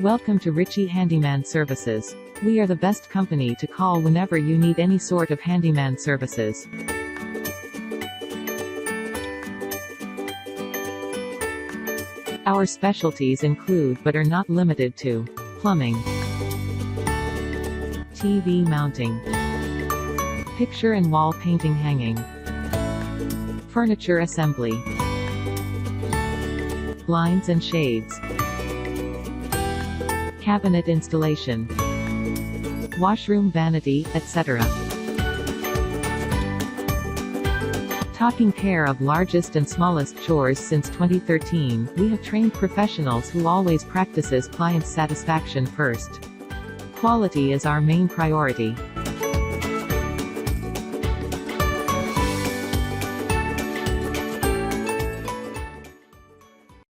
Welcome to Richie Handyman Services. We are the best company to call whenever you need any sort of handyman services. Our specialties include but are not limited to plumbing, TV mounting, picture and wall painting hanging, furniture assembly, blinds and shades, cabinet installation, washroom vanity, etc. Taking care of largest and smallest chores since 2013, we have trained professionals who always practices client satisfaction first. Quality is our main priority.